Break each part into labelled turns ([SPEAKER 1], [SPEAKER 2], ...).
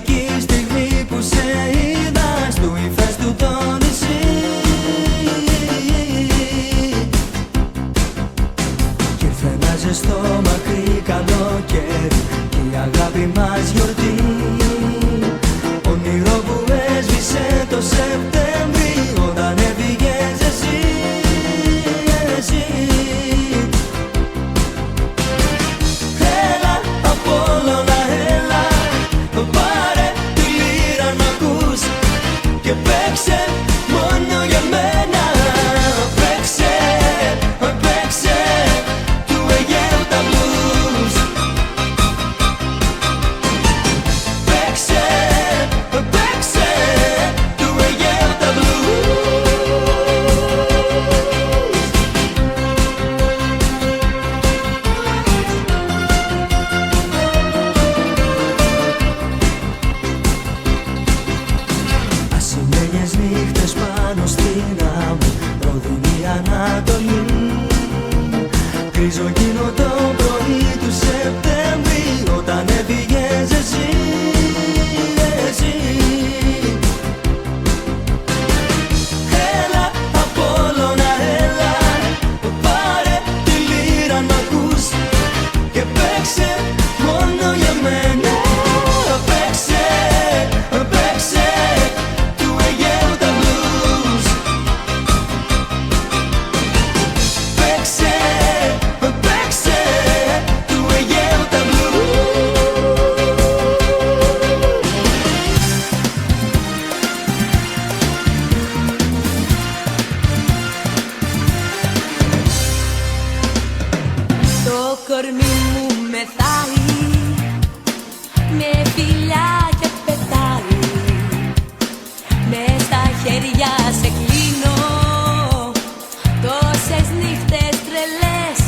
[SPEAKER 1] μοναδική στιγμή που σε είδα στου ηφαίστου το νησί. Κι ήρθε ένα ζεστό μακρύ καλοκαίρι κι η αγάπη μας γιορτή. Όνειρο που έσβησε το Σεπτέμβρη όταν έφυγες εσύ. Έλα Απόλλωνα έλα, πάρε τη λύρα να ακούς και παίξε μόνο για μένα. Παίξε, παίξε του Αιγαίου τα blues. Παίξε, παίξε του Αιγαίου τα blues. Ασημένιες νύχτες πάνω στην άμμο, ροδινή Ανατολή. Γκρίζο εκείνο το πρωί του Σεπτέμβρη όταν έφυγες εσύ. Έλα Απόλλωνα έλα, πάρε τη λύρα να ακούς και παίξε μόνο για μένα. Παίξε, παίξε του Αιγαίου τα blues. Παίξε, παίξε του Αιγαίου τα blues.
[SPEAKER 2] Το κορμί μου μεθάει, με φιλιά και πετάει. Μες στα χέρια σε κλείνω, τόσες νύχτες τρελές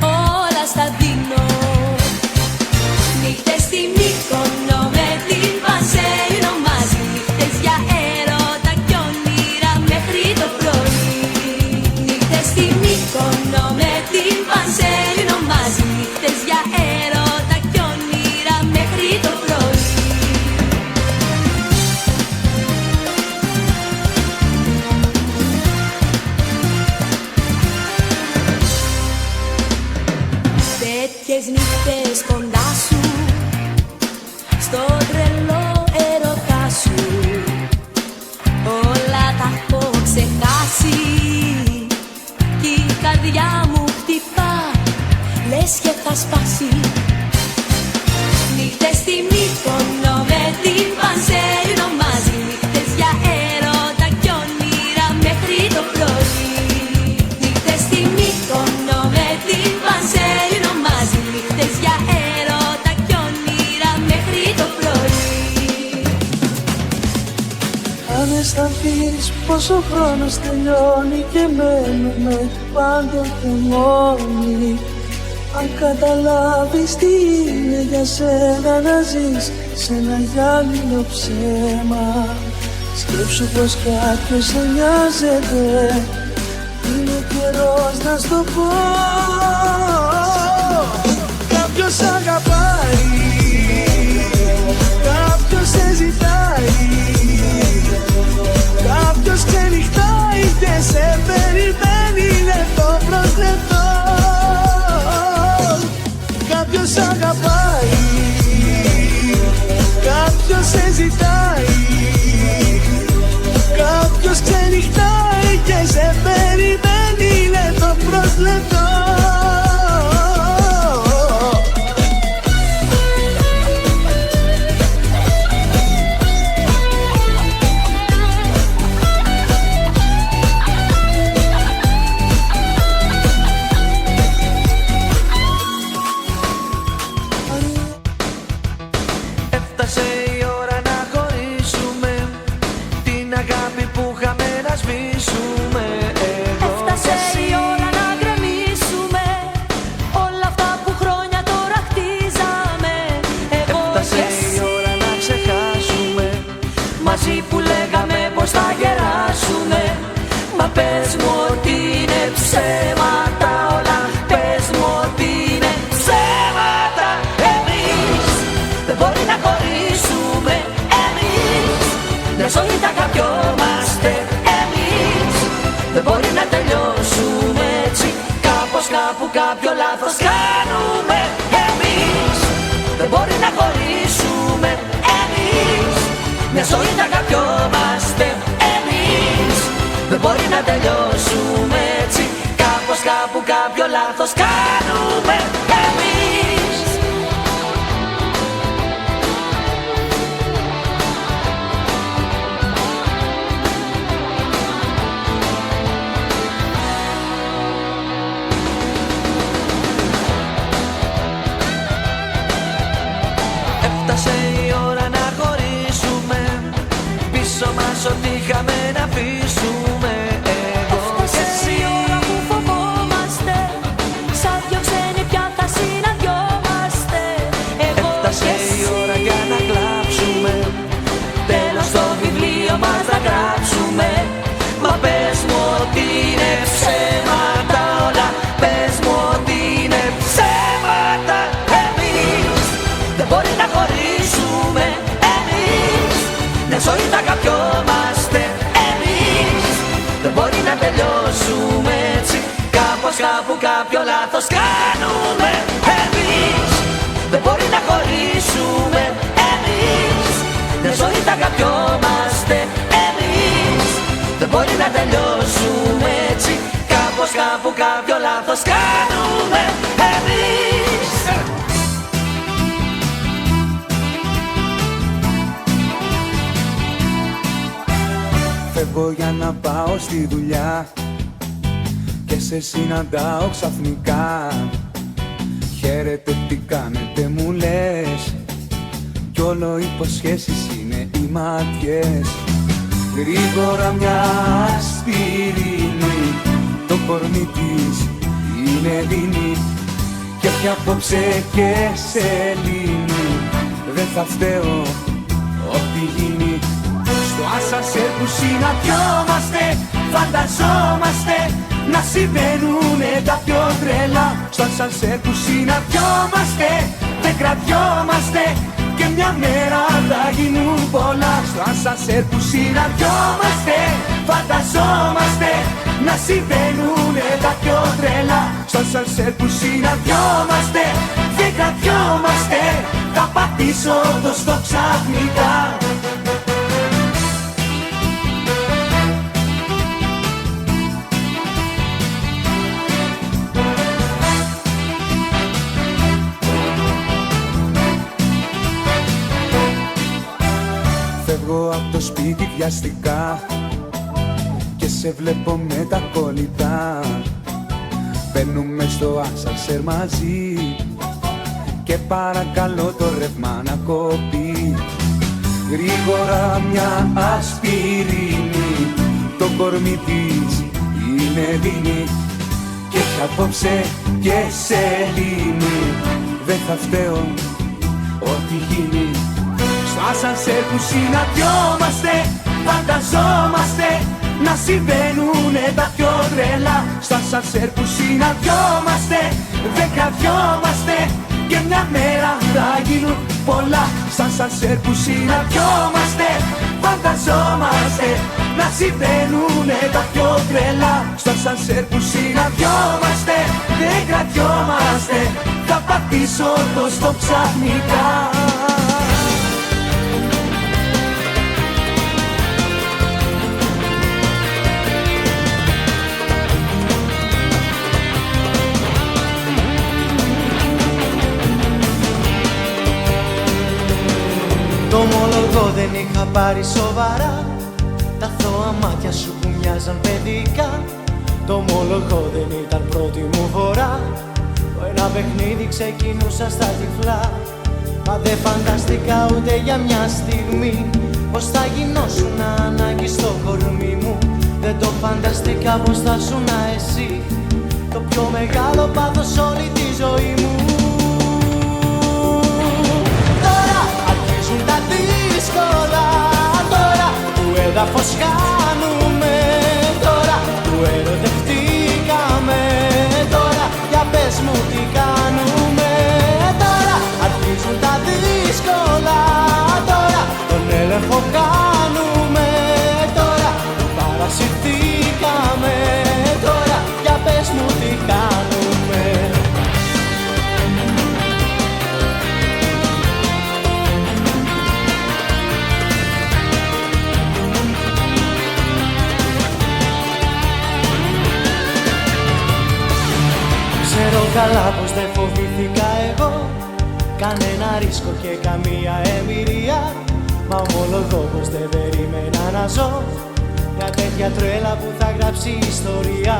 [SPEAKER 2] όλα στα δίνω. Νύχτες στη Μύκονο με την Πανσέλινο μαζί, νύχτες για έρωτα κι όνειρα μέχρι το πρωί. Νύχτες στη Μύκονο με την Πανσέλινο μαζί, νύχτες για έρωτα κι όνειρα μέχρι το πρωί. Τέτοιες νύχτες κοντά σου, στο τρελό έρωτά σου, όλα τα έχω ξεχάσει κι η καρδιά μου χτυπά, λες και θα σπάσει. Νύχτες στη Μύκονο με την Πανσέλινο μαζί, νύχτες για έρωτα κι όνειρα μέχρι το πρωί. Νύχτες στη Μύκονο με την Πανσέλινο μαζί, νύχτες για έρωτα κι όνειρα μέχρι το πρωί.
[SPEAKER 3] Αν αισθανθείς πως ο χρόνος τελειώνει και μένουμε πάντοτε μόνοι, αν καταλάβεις τι είναι για σένα να ζεις σε ένα γυάλινο ψέμα, σκέψου πως κάποιος σε νοιάζεται, είναι καιρός να σου το πω. Κάποιος αγαπάει, κάποιος σε ζητάει, κάποιος ξενυχτάει και σε περιμένει λεπτό προς λεπτό. Κάποιος αγαπάει, κάποιος σε ζητάει, κάποιος ξενυχτάει και σε περιμένει λεπτό προς λεπτό.
[SPEAKER 1] Έφτασε η ώρα να χωρίσουμε, την αγάπη που είχαμε να σβήσουμε.
[SPEAKER 2] Έφτασε η ώρα να γκρεμίσουμε όλα αυτά που χρόνια τώρα χτίζαμε.
[SPEAKER 1] Έφτασε η ώρα να ξεχάσουμε, μαζί που λέγαμε πως θα γεράσουμε. Μα πες μου ότι είναι ψέματα όλα, πες μου ότι είναι ψέματα. Εμείς δεν μπορεί να χωρίσουμε. μια ζωή θα αγαπιόμαστε εμείς. Δεν μπορεί να τελειώσουμε έτσι, κάπως κάπου κάποιο λάθος κάνουμε εμείς. Δεν μπορεί να χωρίσουμε εμείς, μια ζωή θα αγαπιόμαστε εμείς. Δεν μπορεί να τελειώσουμε έτσι, κάπως κάπου κάποιο λάθος κάνουμε εμείς. Έφτασε η ώρα να χωρίσουμε, πίσω μας ό,τι είχαμε να αφήσουμε.
[SPEAKER 2] Έφτασε η ώρα που φοβόμαστε, σαν δυο ξένοι πια θα συναντιόμαστε. Εγώ
[SPEAKER 1] Έφτασε
[SPEAKER 2] και
[SPEAKER 1] η ώρα για να κλάψουμε, τέλος στο βιβλίο μας να γράψουμε. Μα πες μου ότι είναι ψέματα όλα, πες μου ότι είναι ψέματα. Εμείς δεν μπορεί να χωρίσουμε εμείς, μια ζωή θα αγαπιόμαστε εμείς. Δεν μπορεί να τελειώσουμε έτσι, κάπως κάπου κάποιο λάθος κάνουμε εμείς. Δεν μπορεί να χωρίσουμε εμείς, μια ζωή θα αγαπιόμαστε εμείς. Δεν μπορεί να τελειώσουμε έτσι, κάπως κάπου κάποιο λάθος κάνουμε εμείς.
[SPEAKER 4] Φεύγω για να πάω στη δουλειά και σε συναντάω ξαφνικά. Χαίρετε, τι κάνετε μου λες, κι όλο υποσχέσεις είναι οι μάτιες. Γρήγορα μια ασπιρίνη, το κορμί της είναι δίνη και πια απόψε και σε λύνει. Δεν θα φταίω ό,τι γίνει. Στο ασανσέρ που συναντιόμαστε, φανταζόμαστε να συμβαίνουνε τα πιο τρελά. Στο ασανσέρ που συναντιόμαστε, δεν κρατιόμαστε και μια μέρα θα γίνουν πολλά. Στο ασανσέρ που συναντιόμαστε, φανταζόμαστε να συμβαίνουνε τα πιο τρελά. Στο ασανσέρ που συναντιόμαστε, δεν κρατιόμαστε, θα πατήσω το στο ξαφνικά. Φεύγω από το σπίτι βιαστικά και σε βλέπω με τα κολλητά. Μπαίνουμε στο ασανσέρ μαζί και παρακαλώ το ρεύμα να κοπεί. Γρήγορα μια ασπιρίνη, το κορμί της είναι δίνη και απόψε και σε λύνει. Δεν θα φταίω ό,τι γίνει. Στο ασανσέρ που συναντιόμαστε, φανταζόμαστε να συμβαίνουνε τα πιο τρελά. Στο ασανσέρ που συναντιόμαστε, δεν κρατιόμαστε και μια μέρα θα γίνουν πολλά. Στο ασανσέρ που συναντιόμαστε, φανταζόμαστε να συμβαίνουνε τα πιο τρελά. Στο ασανσέρ που συναντιόμαστε, δεν κρατιόμαστε, θα πατήσω το στο ξαφνικά.
[SPEAKER 5] Το ομολογώ δεν είχα πάρει σοβαρά τα αθώα μάτια σου που μοιάζαν παιδικά. Το ομολογώ δεν ήταν πρώτη μου φορά, το ένα παιχνίδι ξεκινούσα στα τυφλά. Μα δεν φανταστικά ούτε για μια στιγμή πως θα γινώσουν ανάγκη στο κορμί μου. Δεν το φανταστικά πως θα σου να εσύ το πιο μεγάλο πάθος όλη τη ζωή μου. Τα δύσκολα τώρα που έδαφος κάνουμε, τώρα που ερωτευτήκαμε, τώρα για πες μου τι κάνουμε. Τώρα αρχίζουν τα δύσκολα, τώρα τον έλεγχο κάνουμε, καλά πως δεν φοβήθηκα εγώ κανένα ρίσκο και καμία εμπειρία. Μα ομολογώ πως δεν περίμενα να ζω μια τέτοια τρέλα που θα γράψει ιστορία.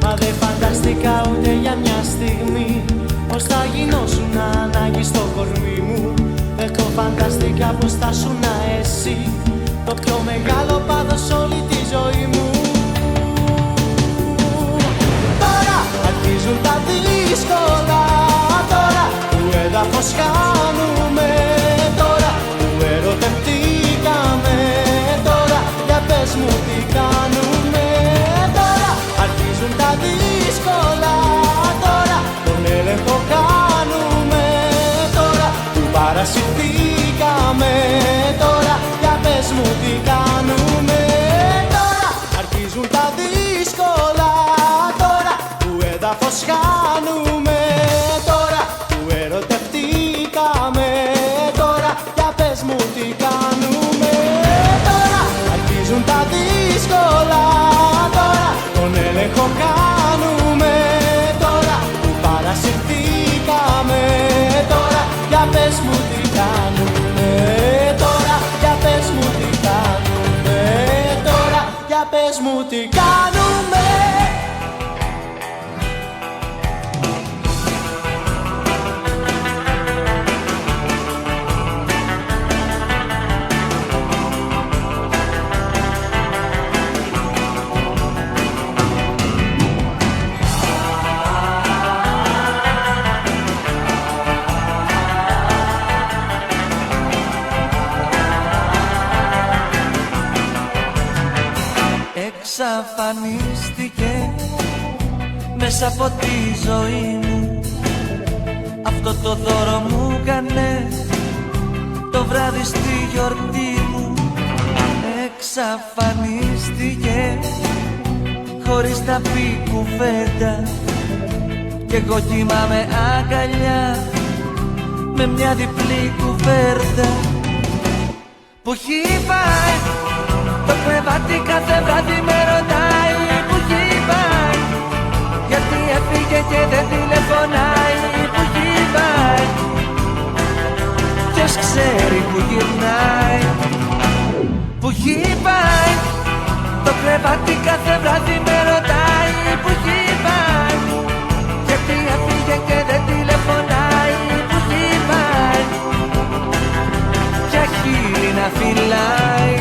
[SPEAKER 5] Μα δεν φανταστήκα ούτε για μια στιγμή πως θα γινώσουν ανάγκη στο κορμί μου. Δεν το φανταστήκα πως θα σου να εσύ το πιο μεγάλο πάθος όλη τη ζωή μου. Τώρα αρχίζουν τα δύσκολα, τώρα που έδαφος χάνουμε, τώρα που ερωτευτήκαμε, τώρα για πες μου τι κάνουμε. Τώρα αρχίζουν τα δύσκολα, τώρα τον έλεγχο κάνουμε, τώρα που παρασυρθήκαμε, τώρα για πες μου τι κάνουμε. Τώρα αρχίζουν τα δύσκολα, τώρα που έδαφος χάνουμε, τώρα που ερωτευτήκαμε, τώρα για πες μου τι κάνουμε. Τώρα αρχίζουν τα δύσκολα, τώρα τον έλεγχο κάνουμε, τώρα που παρασυρθήκαμε, τώρα για πες μου τι κάνουμε. Τώρα για πες μου τι κάνουμε. Τώρα για πες μου τι κάνουμε.
[SPEAKER 1] Εξαφανίστηκε μέσα από τη ζωή μου αυτό το δώρο μου κάνε το βράδυ στη γιορτή μου. Εξαφανίστηκε χωρίς να πει κουβέντα κι εγώ κοιμάμαι αγκαλιά με μια διπλή κουβέρτα. Που έχει πάει το κρεβάτι κάθε βράδυ με ρωτάει που έχει πάει, γιατί έφυγε και δεν τηλεφωνάει. Που έχει πάει, ποιος ξέρει που γυρνάει. Που έχει πάει το κρεβάτι κάθε βράδυ με ρωτάει που έχει πάει, γιατί έφυγε και δεν τηλεφωνάει. Που έχει πάει, ποια χείλη να φυλάει.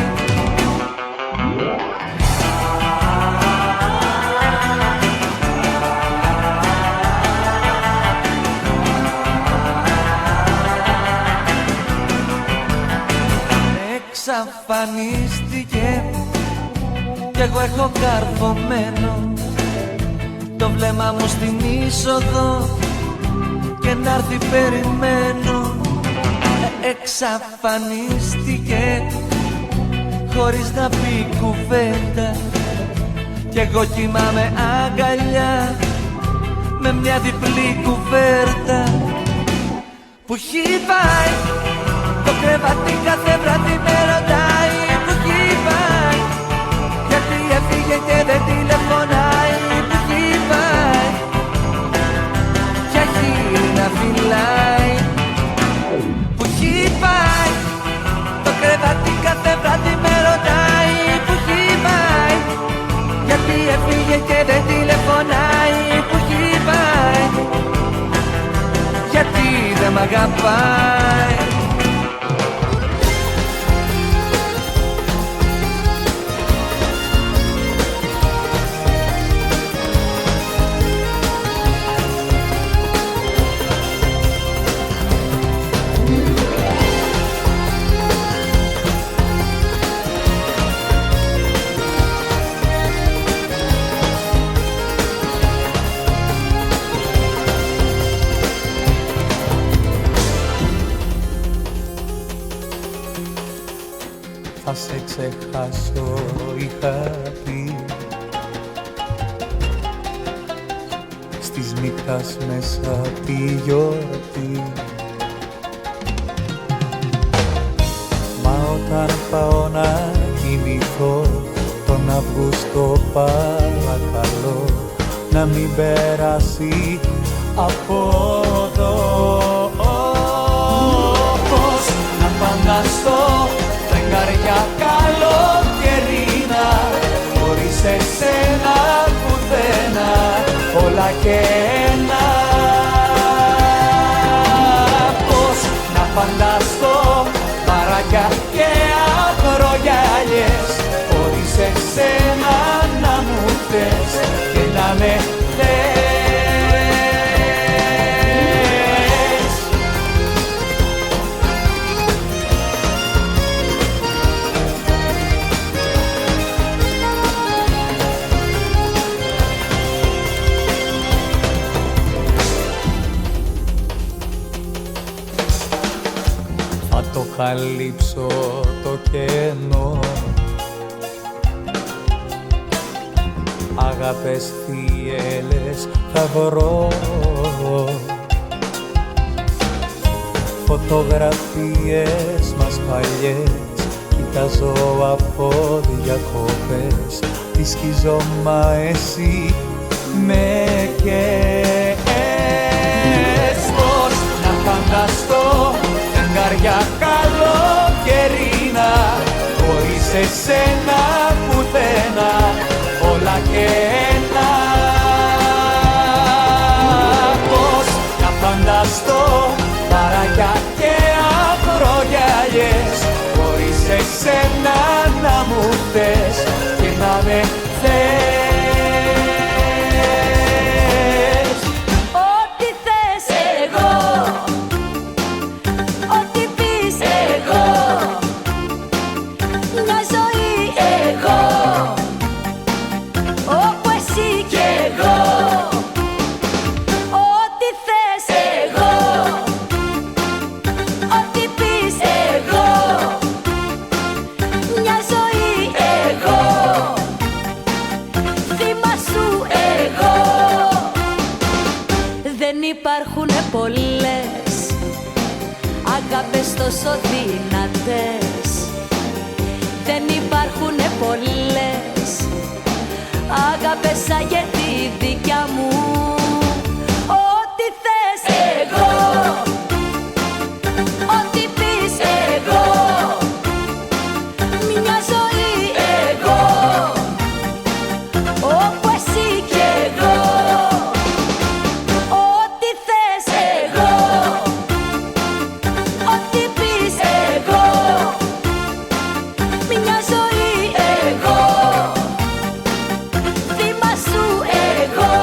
[SPEAKER 1] Εξαφανίστηκε κι εγώ έχω καρφωμένο το βλέμμα μου στην είσοδο και να έρθει περιμένω. Εξαφανίστηκε χωρίς να πει κουβέντα κι εγώ κοιμάμαι αγκαλιά με μια διπλή κουβέρτα. Που έχει πάει το κρεβάτι κάθε βράδυ με ρωτάει που έχει πάει, γιατί έφυγε και δεν τηλεφωνάει. Που έχει πάει, ποια χείλη να φυλάει. Που έχει πάει το κρεβάτι κάθε βράδυ με ρωτάει που έχει πάει, γιατί έφυγε και δεν τηλεφωνάει. Που έχει πάει, γιατί δεν μ' αγαπάει.
[SPEAKER 6] Θα σε ξεχάσω είχα πει στις νύχτας μέσα τη γιορτή. Μα όταν πάω να κοιμηθώ τον Αύγουστο παρακαλώ να μην περάσει από εδώ. Πώς να φανταστώ φεγγαριά καλοκαιρίνα χωρίς εσένα πουθενά, όλα και ένα. Πώς να φανταστώ παράκια και ακρογιαλιές χωρίς εσένα να μου θες και να με θες. Θα το καλύψω το κενό, αγάπες θύελες θα βρω, φωτογραφίες μας παλιές κοιτάζω από διακοπές, τη σκιζόμα εσύ με καίες. Πώς να φανταστώ φεγγαριά καλοκαιρίνα χωρίς εσένα πουθενά, όλα και ένα. Πώς να φανταστώ παράκια και ακρογιαλιές χωρίς εσένα να μου θες και να με θες.
[SPEAKER 2] Ό,τι θες εγώ, ό,τι πεις εγώ, μια ζωή εγώ, όπου εσύ κι εγώ. Ό,τι θες εγώ, ό,τι πεις εγώ, μια ζωή εγώ, θύμα σου εγώ. Δεν υπάρχουνε πολλές αγάπες τόσο δυνατές, δεν υπάρχουνε πολλές αγάπες σαν και τη δικιά μου. Ό,τι θες εγώ, ό,τι πεις εγώ, μια ζωή εγώ, όπου εσύ κι εγώ. Ό,τι θες εγώ, ό,τι πεις εγώ, μια ζωή εγώ, θύμα σου εγώ.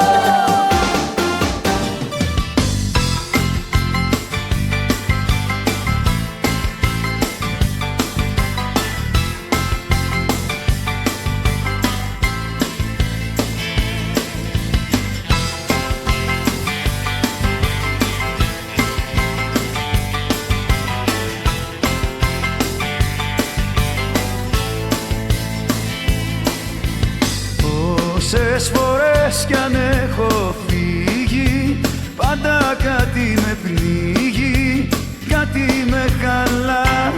[SPEAKER 7] Πόσες φορές κι αν έχω φύγει, πάντα κάτι με πνίγει, κάτι με χαλά.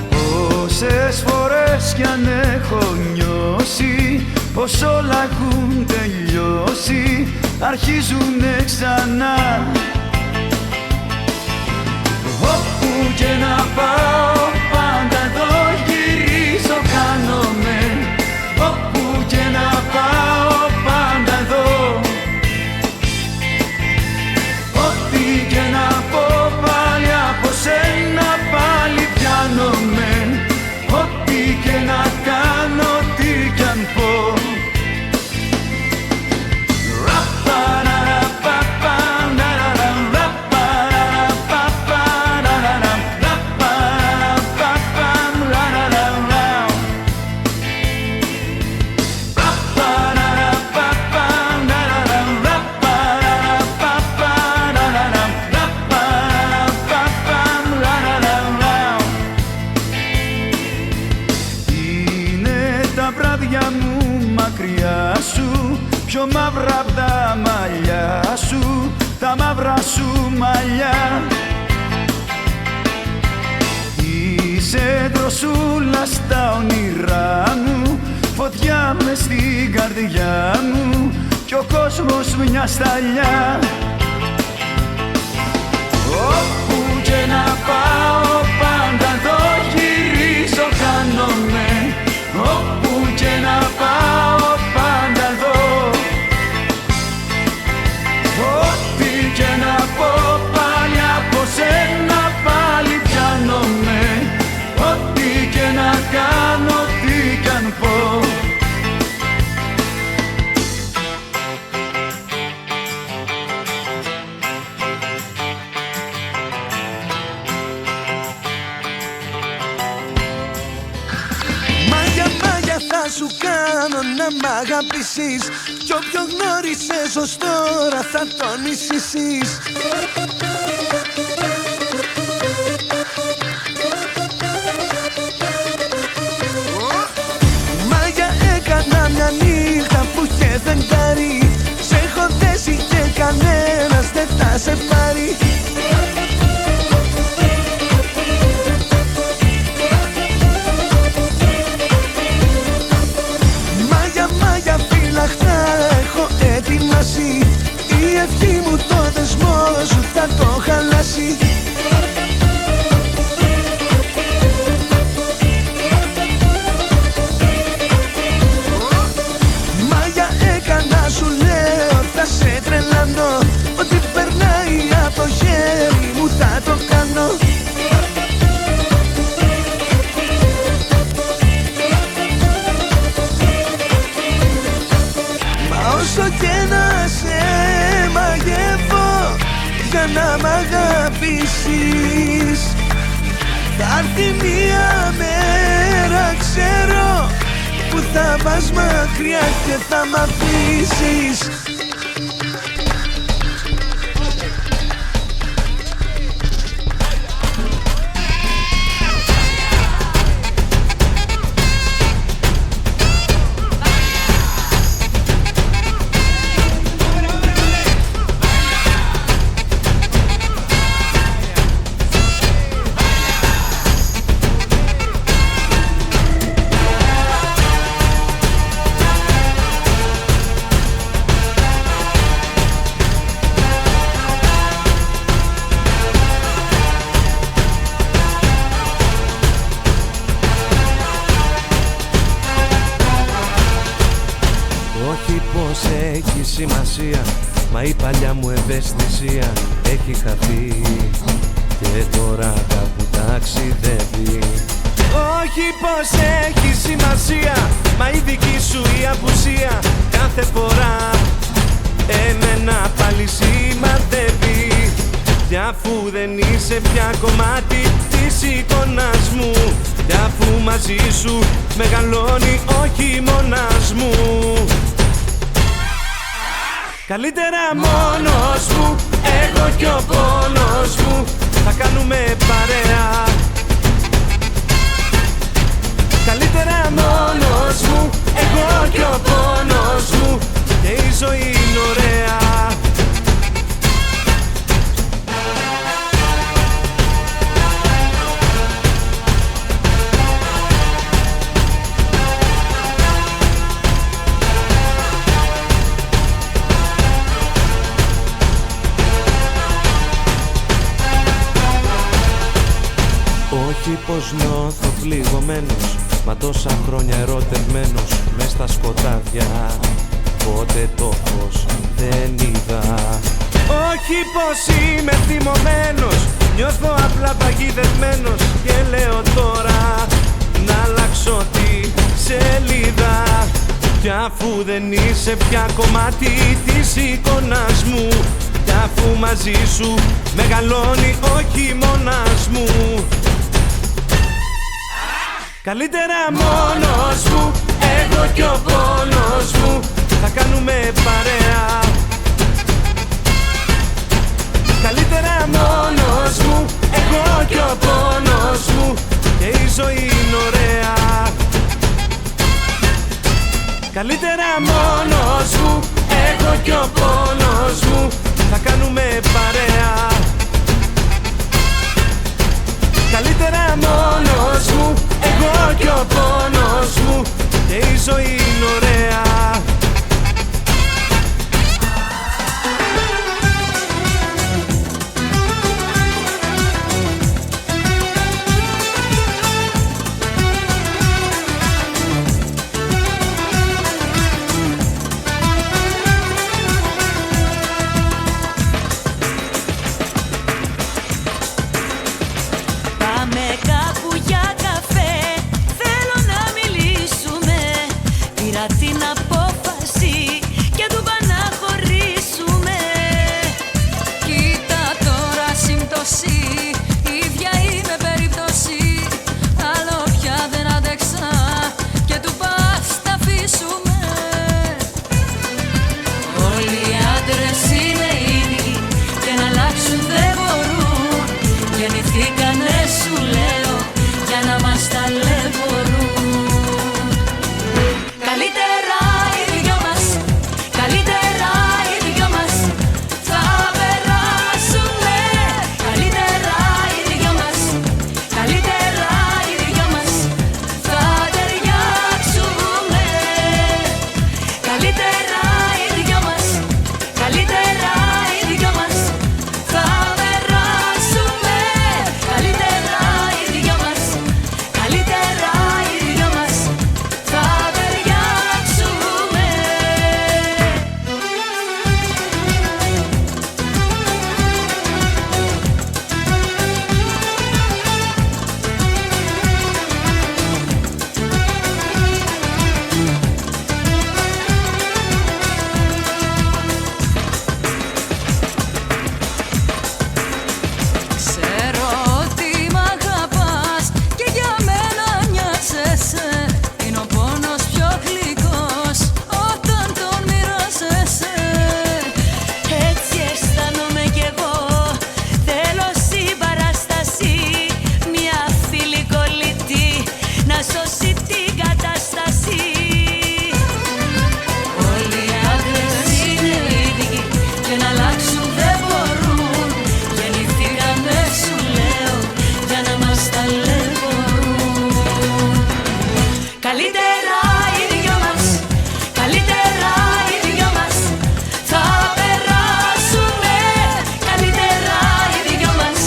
[SPEAKER 7] Πόσες φορές κι αν έχω νιώσει πως όλα έχουν τελειώσει, αρχίζουνε ξανά. Όπου και να πάω πάντα εδώ γυρίζω, χάνομαι. Όπου και να πάω πάντα εδώ, ό,τι και να πω πάλι από σένα πάλι πιάνομαι. Ό,τι και να κάνω, τι κι αν πω. Πιο μαύρα απ' τα μαλλιά σου, τα μαύρα σου μαλλιά. Είσαι δροσούλα στα όνειρά μου, φωτιά μες στην καρδιά μου, κι κι ο κόσμος μια σταλιά. Όπου και να πάω πάντα το γυρίζω χάνομαι. Όπου και να πάω πάντα εδώ. Ό,τι και να πω πάλι από σένα πάλι πιάνομαι. Ό,τι και να κάνω, τι κι αν πω.
[SPEAKER 3] Θα σου κάνω να μ' αγαπήσεις κι όποιο γνώρισες ως τώρα θα τον μισήσεις. Μάγια έκανα μια νύχτα που είχε φεγγάρι. Σε έχω δέσει και κανένας δεν θα σε πάρει. Έχω ετοιμάσει η ευχή μου, το δεσμό σου θα το χαλάσει. Μάγια έκανα σου λέω, θα σε τρελάνω. Ό,τι περνάει από το χέρι μου θα το κάνω. Όσο και να σε μαγεύω για να μ' αγαπήσεις, θα έρθει μια μέρα ξέρω που θα πας μακριά και θα μ' αφήσεις. Σημασία, μα η παλιά μου ευαισθησία έχει χαθεί και τώρα κάπου ταξιδεύει. Όχι πως έχει σημασία, μα η δική σου η απουσία κάθε φορά εμένα πάλι σημαδεύει. Κι αφού δεν είσαι πια κομμάτι της εικόνας μου, κι αφού μαζί σου μεγαλώνει ο χειμώνας μου, καλύτερα μόνος μου, εγώ κι ο πόνος μου θα κάνουμε παρέα. Καλύτερα μόνος μου, εγώ κι ο πόνος μου και η ζωή είναι ωραία. Όχι πως νιώθω πληγωμένος, μα τόσα χρόνια ερωτευμένος μες στα σκοτάδια, ποτέ το φως δεν είδα. Όχι πως είμαι θυμωμένος, νιώθω απλά παγιδευμένος και λέω τώρα να αλλάξω τη σελίδα. Κι αφού δεν είσαι πια κομμάτι της εικόνας μου, κι αφού μαζί σου μεγαλώνει ο χειμώνας μου, καλύτερα μόνος μου, εγώ κι ο πόνος μου θα κάνουμε παρέα. Καλύτερα μόνος μου, εγώ κι ο πόνος μου και η ζωή είναι ωραία. Καλύτερα μόνος μου, εγώ κι ο πόνος μου θα κάνουμε παρέα. Καλύτερα μόνος μου, εγώ κι ο πόνος μου και η ζωή είναι ωραία.
[SPEAKER 2] ταλαιπωρούν. Καλύτερα οι δυο μας, καλύτερα οι δυο μας θα περάσουμε. Καλύτερα οι δυο μας,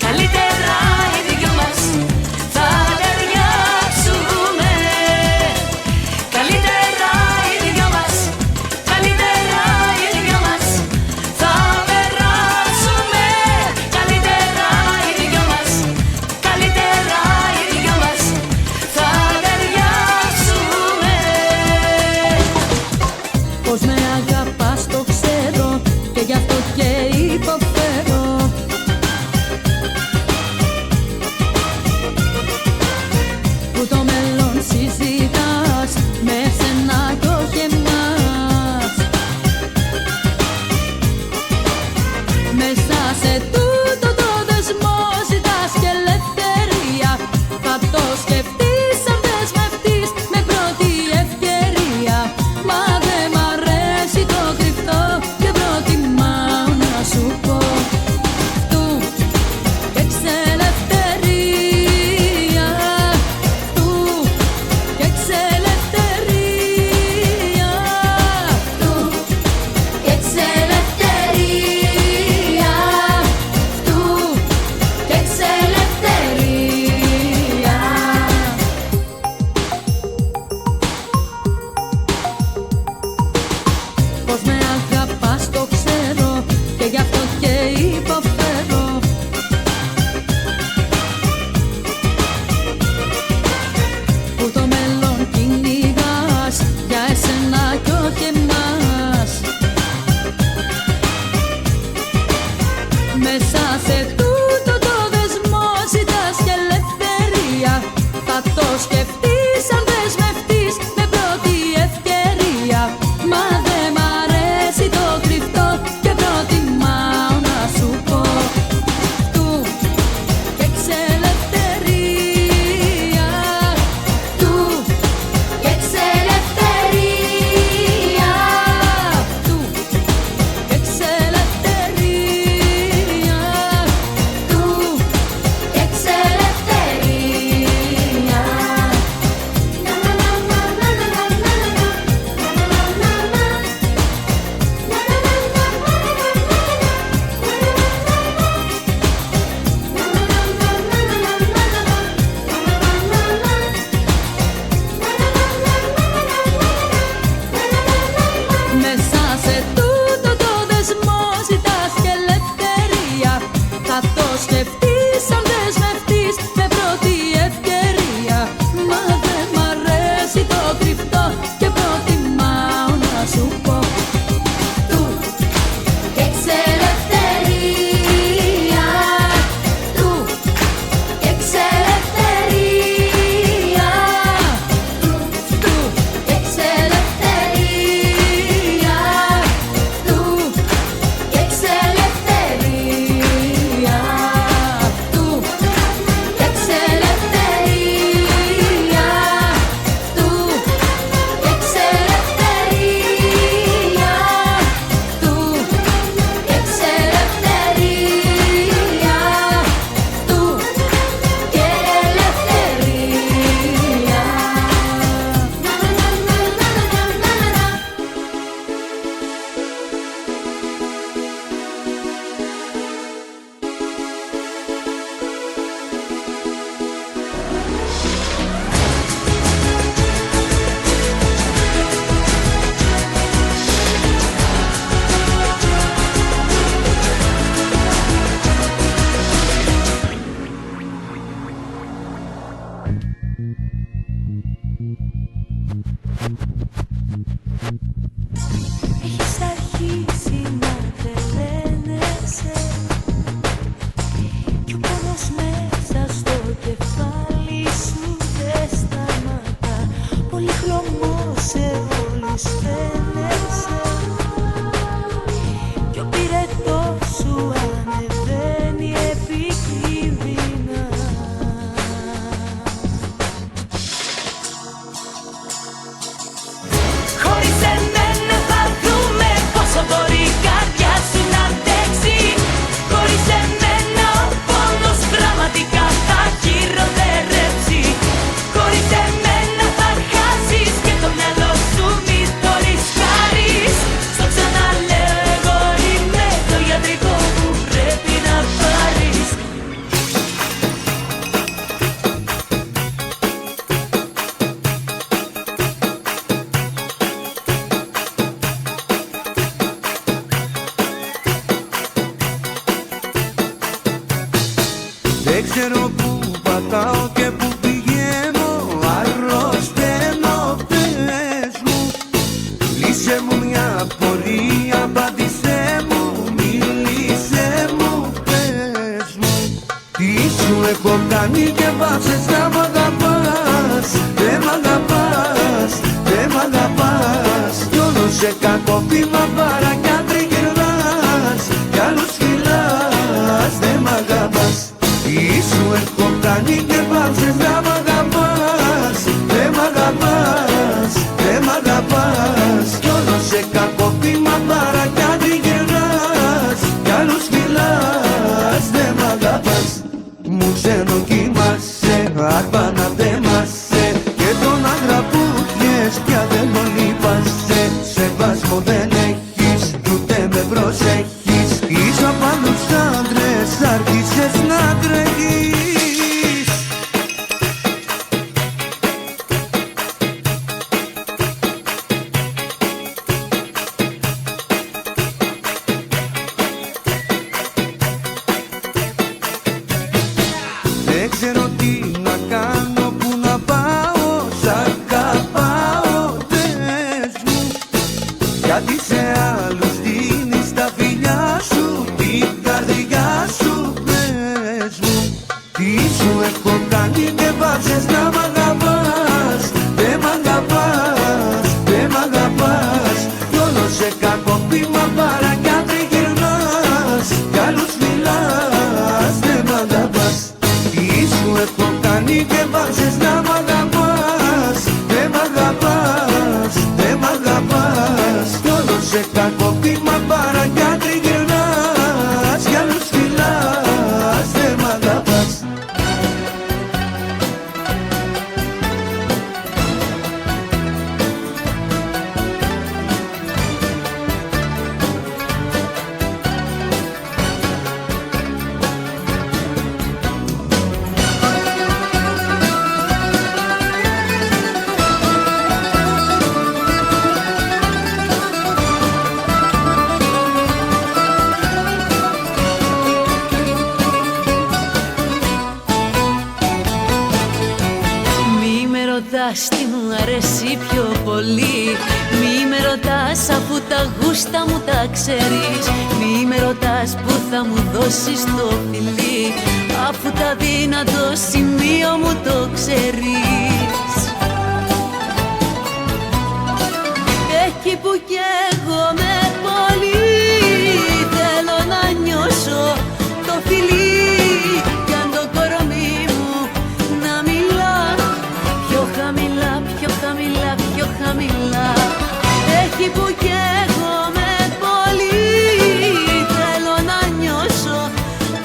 [SPEAKER 2] καλύτερα οι δυο μας θα ταιριάξουμε. Καλύτερα οι δυο μας, καλύτερα οι δυο μας θα περάσουμε. Καλύτερα οι δυο μας, καλύτερα
[SPEAKER 4] και που πηγαίνω αρρωσταίνω. Πες μου, λύσε μου μια απορία, απάντησέ μου, μίλησέ μου. Πες μου, τι σου έχω κάνει και βάζεις να μ' αγαπάς. Δεν μ' αγαπάς, δεν μ' αγαπάς. Κι όλο σε κακό βήμα παρά κι αν τριγυρνάς, κι άλλους φυλάς. Δεν μ' αγαπάς. Τι σου έχω κάνει και βάζεις να μ' αγαπάς. Δεν μ' αγαπάς, δεν μ' αγαπάς. Κι όλο σε κακό βήμα παρά κι αν τριγυρνάς, κι άλλους φυλάς. Δεν μ' αγαπάς. Μου ξενοκοίμασαι, αρπαναδέμασαι, και τον αγραπούχες πια δεν τον λείπασαι. Σεβασμό δεν έχεις, ούτε με προσέχεις. Είσαι απ' άλλους άντρες, άρχισες να τρέχεις. Δεν ξέρω τι να κάνω, που να πάω, σ' αγαπάω. Πες μου, γιατί σε άλλους δίνεις τα φιλιά σου, την καρδιά σου. Πες μου, τι σου έχω κάνει και βάζεις να μ' αγαπάς. Δεν μ' αγαπάς, δεν μ' αγαπάς. Κι όλο σε κακό βήμα παρά κι αν τριγυρνάς, κι άλλους μιλάς. Δεν μ' αγαπάς. Τι σου έχω κάνει και βάζεις να μ' αγαπάς. Δεν μ' αγαπάς, δεν μ' αγαπάς. Κι όλο σε κακό βήμα παρά κι αν τριγυρνάς, κι άλλους φυλάς. Δεν μ' αγαπάς.
[SPEAKER 2] Μη με ρωτάς τι μου αρέσει πιο πολύ. Μη με ρωτάς αφού τα γούστα μου τα ξέρεις. Μη με ρωτάς που θα μου δώσεις το φιλί, αφού τα δύνατο σημείο μου το ξέρεις. Εκεί που καίγομαι πολύ, θέλω να νιώσω το φιλί. Κι αν το κορμί μου να μιλά πιο χαμηλά, πιο χαμηλά, πιο χαμηλά. Εκεί που καίγομαι πολύ, θέλω να νιώσω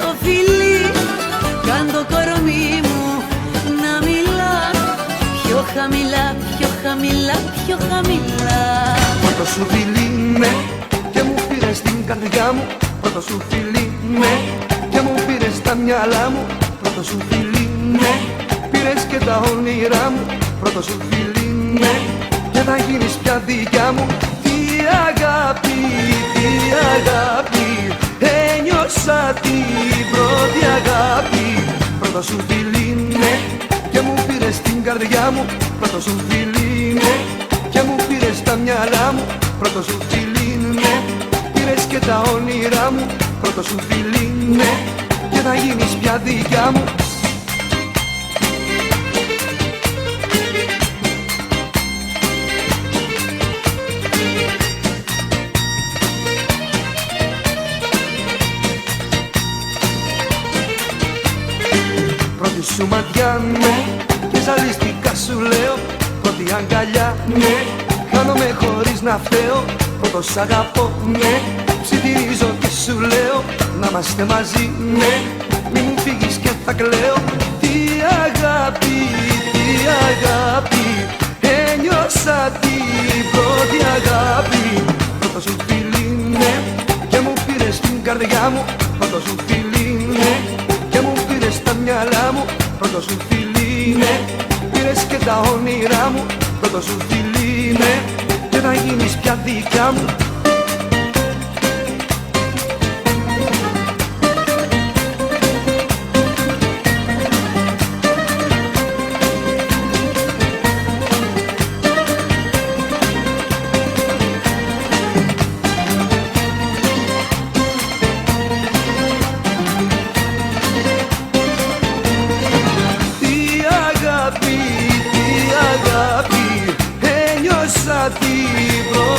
[SPEAKER 2] το φιλί. Κι αν το κορμί μου να μιλά πιο χαμηλά, πιο χαμηλά, πιο χαμηλά.
[SPEAKER 4] Πρώτο σου φιλί, ναι, και μου πήρες την καρδιά μου. Πρώτο σου φιλί, ναι, και μου πήρες τα μυαλά μου. Πρώτο σου φιλί, ναι, πήρες και τα όνειρά μου. Πρώτο σου φιλί, ναι, και θα γίνεις πια δικιά μου. Τι αγάπη, τι αγάπη, ένιωσα την πρώτη αγάπη. Πρώτο σου φιλί, ναι, και μου πήρες την καρδιά μου. Πρώτο σου φιλί, ναι, και μου πήρες τα μυαλά μου. Πρώτο σου φιλί, ναι, πήρες και τα όνειρά μου. Πρώτο σου φιλί, ναι, και θα γίνεις πια δικιά μου. Πρώτη σου ματιά, ναι, και ζαλίστηκα σου λέω. Πρώτη αγκαλιά, ναι, χάνομαι χωρίς να φταίω. Πρώτο σ' αγαπώ, ναι, ψιθυρίζω και σου λέω να είμαστε μαζί, ναι, μη μου φύγεις και θα κλαίω. Τι αγάπη, τι αγάπη, ένιωσα την πρώτη αγάπη. Πρώτο σου φιλί, ναι, και μου πήρες την καρδιά μου. Πρώτο σου φιλί, ναι, και μου πήρες τα μυαλά μου. Πρώτο σου φιλί, ναι, πήρες και τα όνειρά μου. Πρώτο σου φιλί, ναι, και θα γίνεις πια δικιά μου.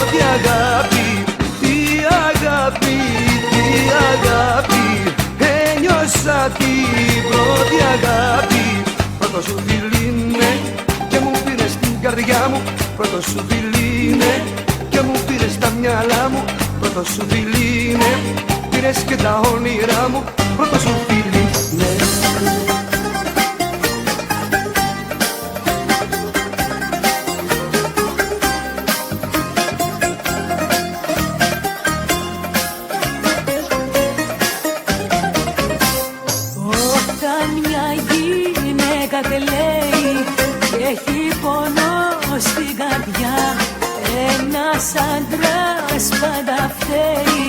[SPEAKER 7] πρώτη αγάπη. Τι αγάπη, τι αγάπη, ένιωσα την πρώτη αγάπη. Πρώτο σου φιλί είναι και μου πήρες την καρδιά μου. Πρώτο σου φιλί είναι και μου πήρες τα μυαλά μου. Πρώτο σου φιλί είναι, πήρες και τα όνειρά μου. Πρώτο σου φιλί είναι.
[SPEAKER 1] Όταν μια γυναίκα κλαίει και έχει πόνο στην καρδιά, ένας άντρας πάντα φταίει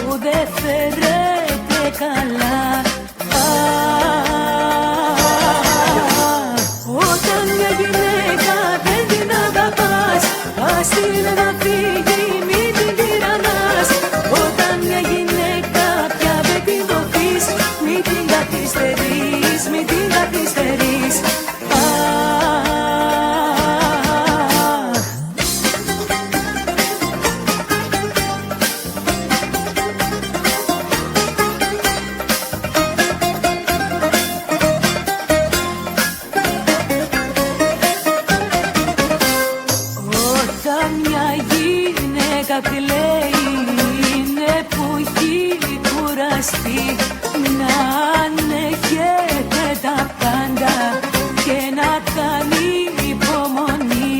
[SPEAKER 1] που δεν φέρεται καλά. Όταν μια γυναίκα δεν την αγαπάς, ας την να φύγει, μην την τυραννάς. Όταν μια γυναίκα πια δεν την δοθείς, μην την καθυστερείς, μην την καθυστερείς. Όταν μια γυναίκα κλαίει, είναι που έχει κουραστεί να ανέχεται τα πάντα και να κάνει υπομονή.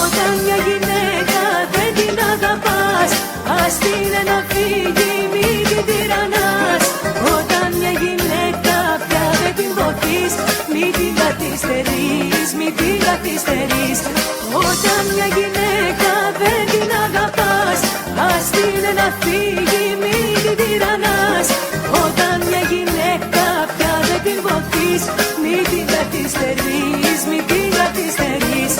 [SPEAKER 1] Όταν μια γυναίκα δεν την αγαπάς, ας την να φύγει, μην την τυραννάς. Όταν μια γυναίκα πια δεν την δοθείς, μην την καθυστερείς, μην την καθυστερείς. Όταν μια γυναίκα δεν την αγαπάς, ας την να φύγει, μην την τυραννάς. Όταν μια γυναίκα πια δεν την δοθείς, μην την καθυστερείς, μην την καθυστερείς.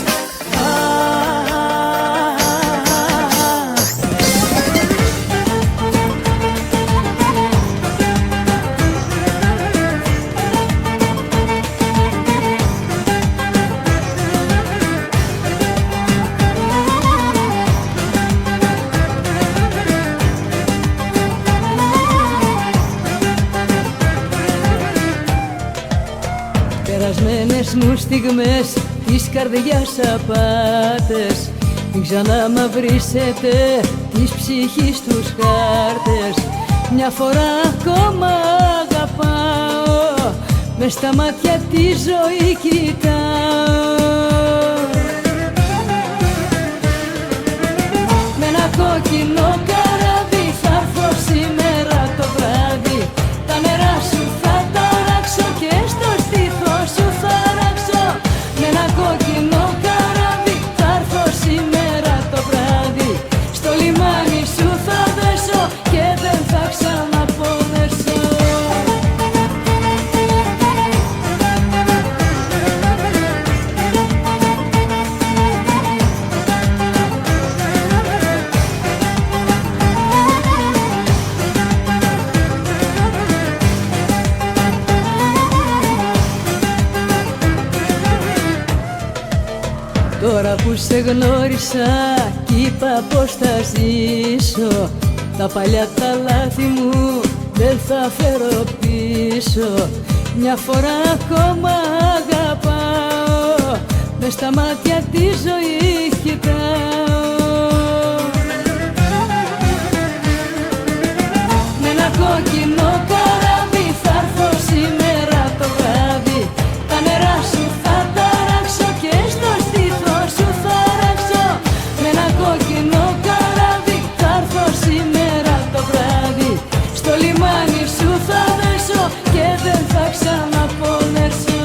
[SPEAKER 1] Περασμένες μου στιγμές της καρδιάς απάτες, μην ξαναμαυρίσετε της ψυχής τους χάρτες. Μια φορά ακόμα αγαπάω, μες στα μάτια τη ζωή κοιτάω. Με ένα κόκκινο καράβι θα έρθω σήμερα το βράδυ. Τα νερά σου θα ταράξω και στο στήθο σου θα ράξω. Με ένα κόκκινο καράβι θα έρθω σήμερα το βράδυ. Στο λιμάνι σου θα δέσω και δεν θα ξαναποδέσω. Τώρα που σε γνώρισα κι είπα πως θα ζήσω, τα παλιά τα λάθη μου δεν θα φέρω πίσω. Μια φορά ακόμα αγαπάω, μες στα μάτια τη ζωή κοιτάω. Με ένα κόκκινο καράβι θα έρθω σήμερα το βράδυ. Τα νερά σου θα ταράξω και στο στήθο σου θα ράξω. Με ένα κόκκινο καράβι θα έρθω σήμερα το βράδυ. Στο λιμάνι σου θα δέσω και δεν θα ξαναπονέσω.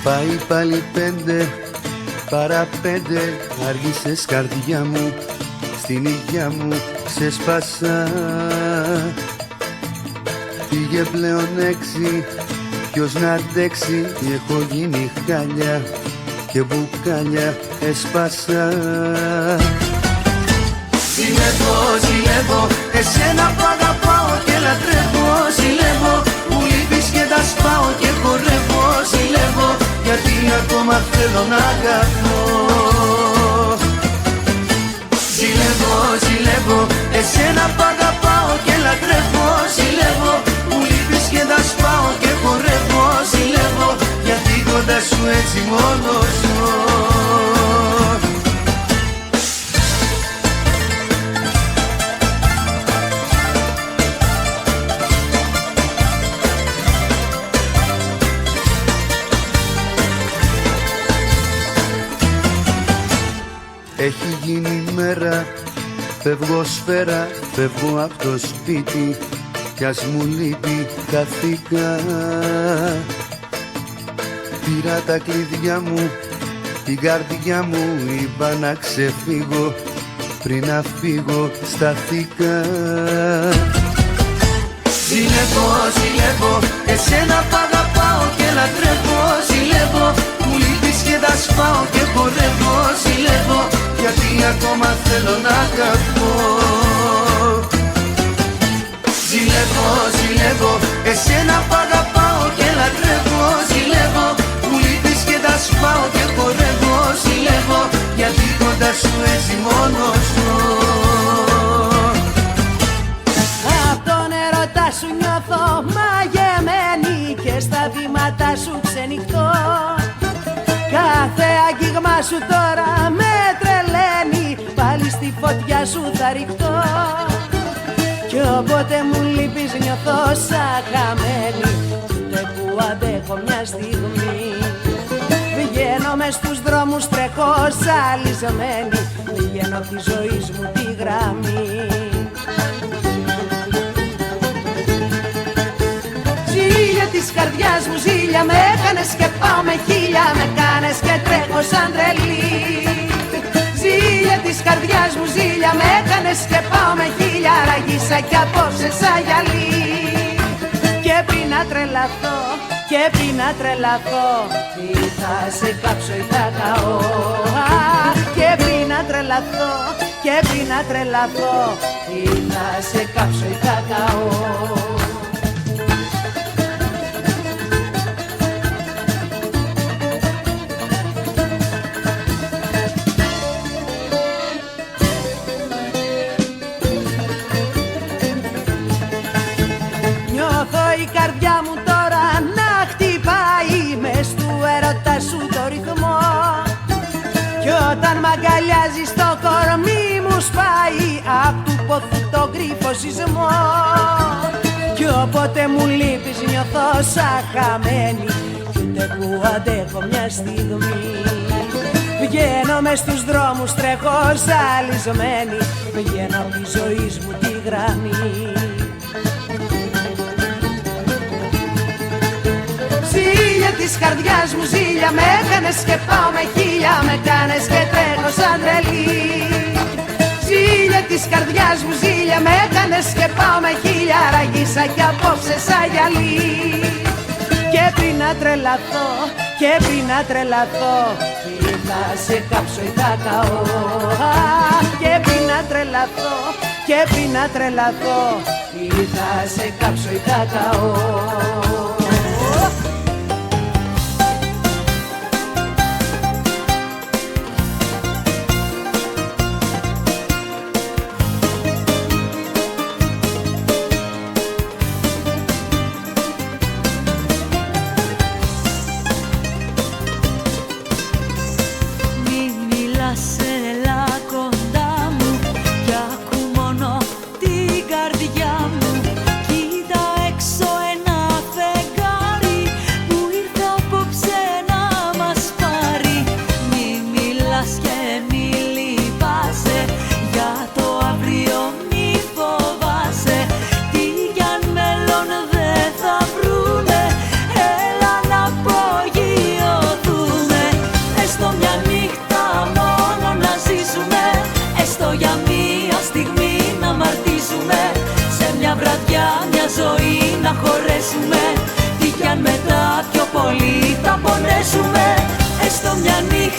[SPEAKER 7] Πάει πάλι 5 παρά 5, άργησες καρδιά μου, στην υγειά μου ξεσπάσα. Πήγε πλέον 6, ποιος να αντέξει, έχω γίνει χάλια. και μπουκάλια έσπασα.
[SPEAKER 5] Ζηλεύω, ζηλεύω, εσένα που αγαπάω και λατρεύω. Ζηλεύω, μου λείπεις και τα σπάω και χορεύω. Ζηλεύω, γιατί ακόμα θέλω να αγαπώ. Ζηλεύω, ζηλεύω, εσένα που αγαπάω και λατρεύω. Ζηλεύω, μου λείπεις και τα σπάω και χορεύω. Ζηλεύω, γιατί κοντά σου έτσι μόνος ζω.
[SPEAKER 7] Έχει γίνει μέρα, φεύγω σφαίρα, φεύγω από το σπίτι κι ας μου λείπει χαθήκα. Πήρα τα κλειδιά μου, την καρδιά μου, είπα να ξεφύγω, πριν να φύγω σταθήκα.
[SPEAKER 5] Ζηλεύω, ζηλεύω, εσένα που αγαπάω και λατρεύω. Ζηλεύω, μου λείπεις και τα σπάω και χορεύω. Ζηλεύω, γιατί ακόμα θέλω να αγαπώ. Ζηλεύω, ζηλεύω, εσένα που αγαπάω και λατρεύω. Ζηλεύω, μου λείπεις και τα σπάω και χορεύω. Ζηλεύω, γιατί κοντά σου έτσι μόνος ζω.
[SPEAKER 1] Απ' τον έρωτά σου νιώθω μαγεμένη και στα βήματα σου ξενυχτώ. Κάθε αγγίγμα σου τώρα με τρελαίνει, πάλι στη φωτιά σου θα ρηχτώ. Κι όποτε μου λείπεις νιώθω σαν χαμένη, ούτε που αντέχω μια στιγμή. Βγαίνω μες στους δρόμους, τρέχω ζαλισμένη, βγαίνω απ' τη ζωή μου τη γραμμή. Ζήλια της καρδιάς μου, ζήλια με έκανες και πάω με χίλια, με κάνες και τρέχω σαν τρελή. Ζήλια της καρδιάς μου, ζήλια με έκανες και πάω με χίλια, ραγίσα κι απόψε σαν γυαλί. Και πριν να τρελαθώ, και πριν να τρελαθώ, ή θα σε κάψω ή θα καώ. Και πριν να τρελαθώ, και πριν να τρελαθώ, ή θα σε κάψω ή θα καώ. Η καρδιά μου τώρα να χτυπάει μες του έρωτα σου το ρυθμό. Κι όταν μ' αγκαλιάζεις το κορμί μου σπάει απ' του ποθού το γρήφο σεισμό. Κι όποτε μου λείπεις νιώθω σαν χαμένη, ούτε που αντέχω μια στιγμή. Βγαίνω μες στους δρόμους, τρέχω ζαλισμένη, βγαίνω απ' τη ζωή μου τη γραμμή. Ζήλια της καρδιάς μου, ζήλια με έκανες και πάω με χίλια, με κάνες και τρέχω σαν τρελή. Ζήλια της καρδιάς μου, ζήλια με έκανες και πάω με χίλια, ραγίσα κι απόψε σαν γυαλί. Και πριν να τρελαθώ, και πριν να τρελαθώ, ή θα σε κάψω ή θα καώ. Και πριν να τρελαθώ, και πριν να τρελαθώ, ή θα σε κάψω ή θα καώ.
[SPEAKER 2] Τι κι αν μετά πιο πολύ θα πονέσουμε, έστω μια νύχτα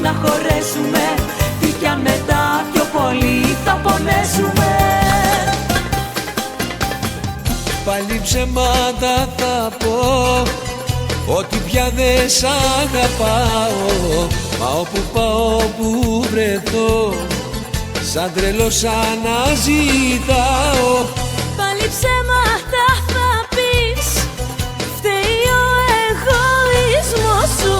[SPEAKER 1] να χωρέσουμε, τι κι αν μετά πιο πολύ θα πονέσουμε.
[SPEAKER 6] Πάλι ψέματα θα πω, ότι πια δεν σ' αγαπάω. Μα όπου πάω που βρεθώ, σαν τρελός αναζητάω.
[SPEAKER 2] Πάλι ψέματα θα πεις, φταίει ο εγωισμός σου.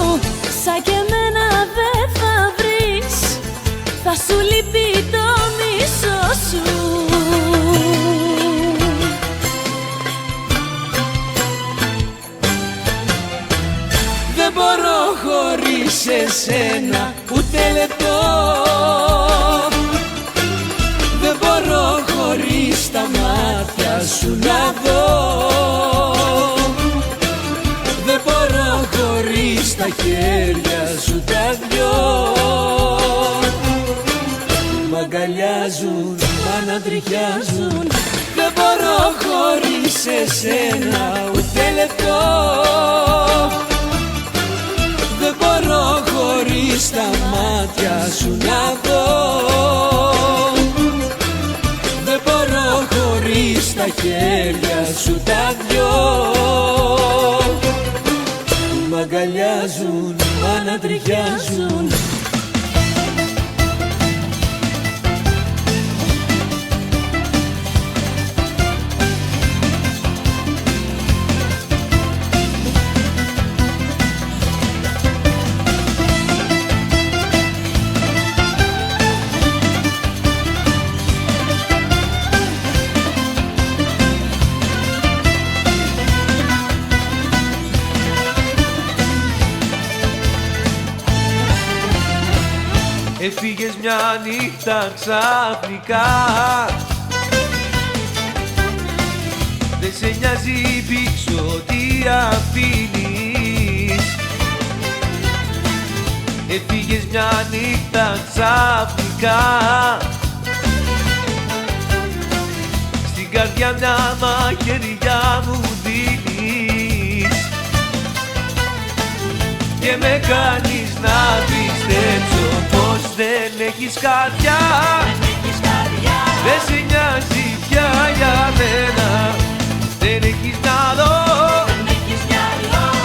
[SPEAKER 2] Σαν και εμένα δεν θα βρεις, θα σου λείπει το μισό σου.
[SPEAKER 6] Δεν μπορώ χωρίς εσένα ούτε λεπτό. Δεν μπορώ χωρίς τα μάτια σου να δω. Δεν μπορώ χωρίς τα χέρια σου τα δυο. Μ' αγκαλιάζουν, μ' ανατριχιάζουν. Δεν μπορώ χωρίς εσένα ούτε λεπτό. Δεν μπορώ χωρίς τα μάτια σου να δω. Δεν μπορώ χωρίς τα χέρια σου τα δυο. Μ' αγκαλιάζουν, μ' ανατριχιάζουν.
[SPEAKER 7] Έφυγες μια νύχτα ξαφνικά, δεν σε νοιάζει πίσω τι αφήνεις. Έφυγες μια νύχτα ξαφνικά, στην καρδιά μια μαχαιριά μου δίνεις. Και με κάνεις να πιστέψω πως δεν έχεις καρδιά. Δεν σε νοιάζει πια για μένα, δεν έχεις μυαλό.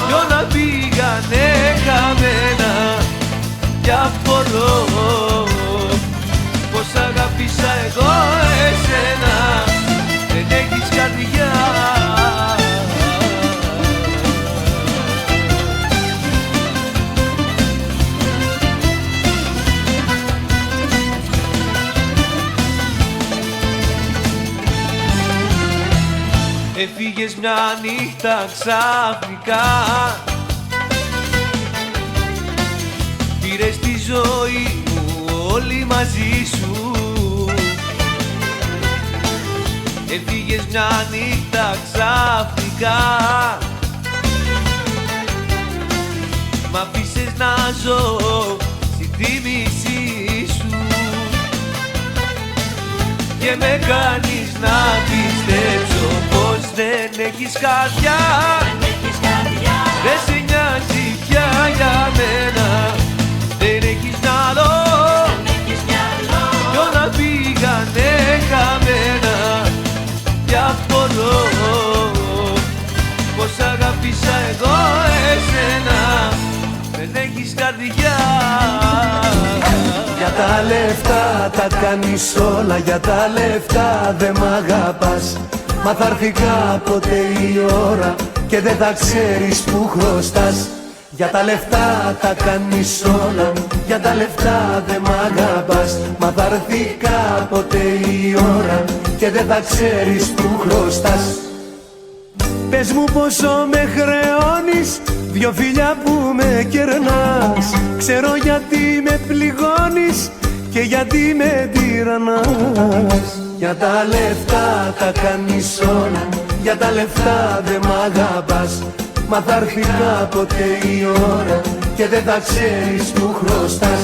[SPEAKER 7] Κι όλα πήγανε χαμένα. Κι απορώ πως αγάπησα εγώ εσένα. Δεν έχεις καρδιά. Έφυγες μια νύχτα ξαφνικά, πήρες τη ζωή μου όλη μαζί σου. Έφυγες μια νύχτα ξαφνικά, μ' αφήσες να ζω στη θύμησή σου. Και με κάνεις να πιστέψω πως δεν έχεις καρδιά. Δεν σε νοιάζει πια για μένα, δεν έχεις μυαλό. Κι όλα πήγανε χαμένα. Κι απορώ πως αγάπησα εγώ εσένα. Δεν έχεις καρδιά.
[SPEAKER 5] Για τα λεφτά τα κάνεις όλα, για τα λεφτά δε μ' αγαπάς. Μα θα έρθει κάποτε η ώρα και δεν θα ξέρεις που χρωστάς. Για τα λεφτά τα κάνεις όλα, για τα λεφτά δε μ' αγαπάς. Μα θα έρθει κάποτε η ώρα και δεν θα ξέρεις που χρωστάς. Πες μου πόσο με χρεώνεις, δυο φιλιά που με κερνάς. Ξέρω γιατί με πληγώνεις και γιατί με τυραννάς. Για τα λεφτά τα κάνεις όλα, για τα λεφτά δε μ' αγαπάς. Μα θα έρθει κάποτε η ώρα και δεν θα ξέρεις που χρωστάς.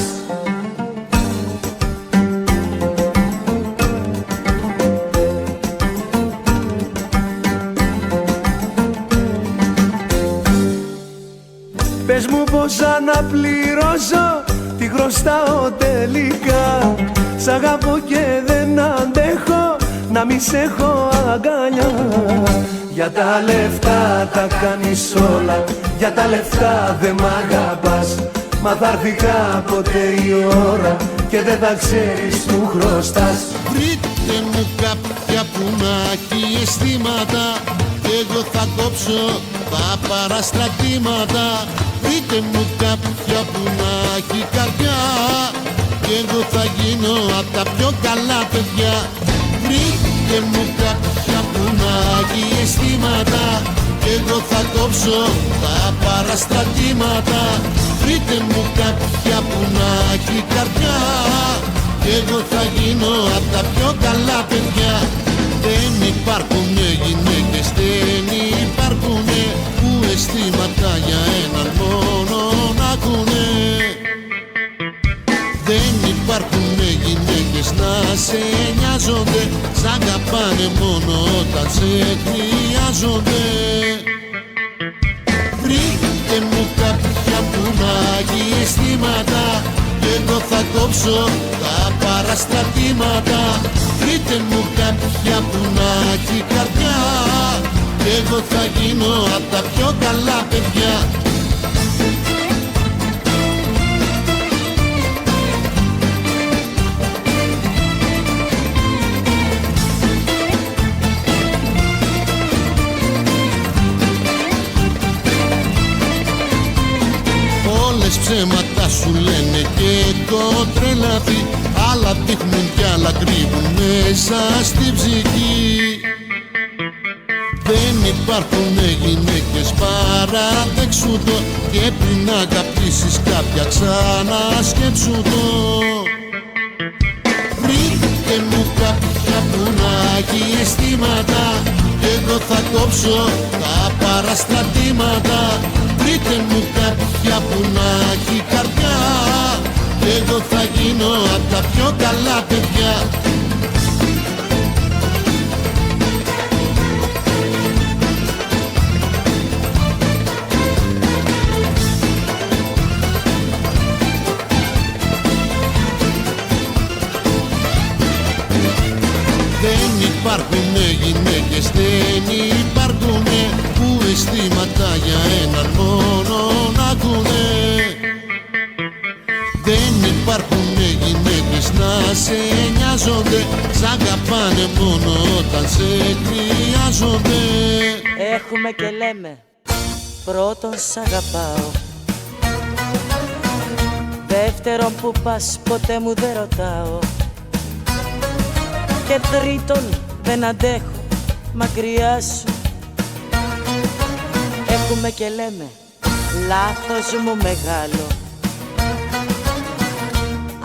[SPEAKER 5] Πες μου πως αναπληρώσω τη
[SPEAKER 7] χρωστάω τελικά. Σ' αγαπώ και δεν αντέχω να μη σ' έχω αγκαλιά. Για τα λεφτά τα κάνεις όλα, για τα λεφτά δεν μ' αγαπάς. Μα θα έρθει κάποτε η ώρα και δεν θα ξέρεις που χρωστάς.
[SPEAKER 8] Βρείτε μου κάποια που να έχει αισθήματα κι εγώ θα κόψω τα παραστρατήματα. Βρείτε μου κάποια που να έχει καρδιά κι εγώ θα γίνω απ' τα πιο καλά παιδιά. Βρείτε μου κάποια που να έχει αισθήματα κι εγώ θα κόψω τα παραστρατήματα. Βρείτε μου κάποια που να έχει καρδιά κι εγώ θα γίνω απ' τα πιο καλά παιδιά. Δεν υπάρχουνε γυναίκες, δεν υπάρχουνε που αισθήματα για έναν μόνο να ακούνε. Δεν υπάρχουνε γυναίκες να σε νοιάζονται, σ' αγαπάνε μόνο όταν σε χρειάζονται. Βρείτε μου κάποια που να έχει αισθήματα κι εγώ θα κόψω τα παραστρατήματα. Βρείτε μου κάποια που να έχει καρδιά κι εγώ θα γίνω απ' τα πιο καλά παιδιά. Όλες ψέματα σου λένε και το τρελαθεί, άλλα δείχνουν κι άλλα κρύβουν μέσα στη ψυχή. Δεν υπάρχουνε γυναίκες, παραδέξου το, και πριν αγαπήσεις κάποια ξανασκέψου το. Βρείτε μου κάποια που να έχει αισθήματα κι εγώ θα κόψω τα παραστρατήματα. Βρείτε μου κάποια που να έχει καρδιά κι εγώ θα γίνω απ' τα πιο καλά παιδιά. Δεν υπάρχουνε γυναίκες, δεν υπάρχουνε που αισθήματα για έναν μόνο να ακούνε. Δεν υπάρχουνε γυναίκες να σε νοιάζονται, σ' αγαπάνε μόνο όταν σε χρειάζονται.
[SPEAKER 1] Έχουμε και λέμε, πρώτον σ' αγαπάω, δεύτερον που πας ποτέ μου δεν ρωτάω, και τρίτον δεν αντέχω μακριά σου. Έχουμε και λέμε, λάθος μου μεγάλο,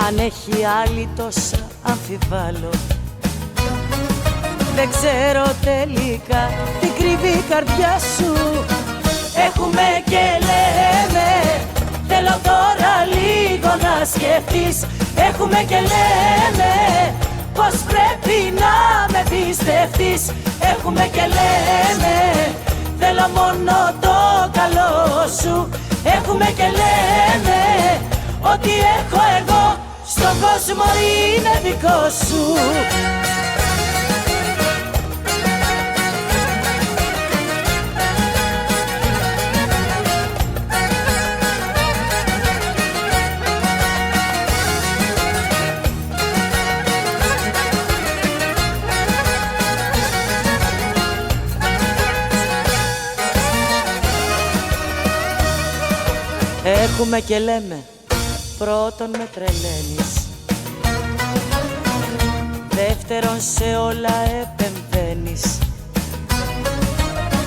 [SPEAKER 1] αν έχει άλλη τόσα αμφιβάλλω. Δεν ξέρω τελικά τι κρύβει η καρδιά σου. Έχουμε και λέμε, θέλω τώρα λίγο να σκεφτείς. Έχουμε και λέμε, πως πρέπει να με πιστευτείς. Έχουμε και λέμε, θέλω μόνο το καλό σου. Έχουμε και λέμε, ό,τι έχω εγώ στον κόσμο είναι δικό σου. Έχουμε και λέμε, πρώτον με τρελαίνεις, δεύτερον σε όλα επεμβαίνεις,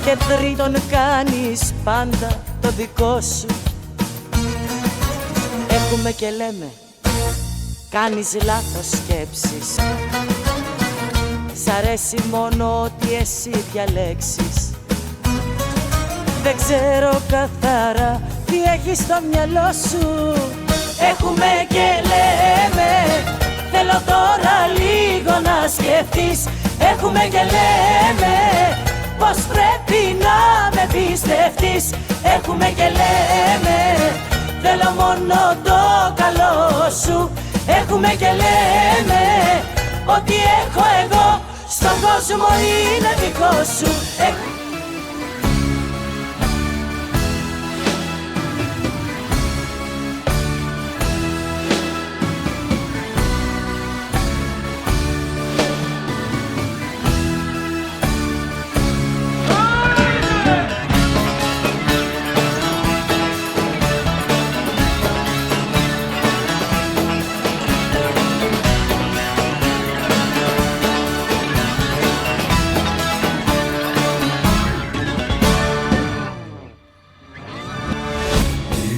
[SPEAKER 1] και τρίτον κάνεις πάντα το δικό σου. Έχουμε και λέμε, κάνεις λάθος σκέψεις, σ' αρέσει μόνο ό,τι εσύ διαλέξεις. Δεν ξέρω καθαρά τι έχεις στο μυαλό σου. Έχουμε και λέμε, θέλω τώρα λίγο να σκεφτείς. Έχουμε και λέμε, πως πρέπει να με πιστευτείς. Έχουμε και λέμε, θέλω μόνο το καλό σου. Έχουμε και λέμε ότι έχω εγώ, στον κόσμο είναι δικό σου.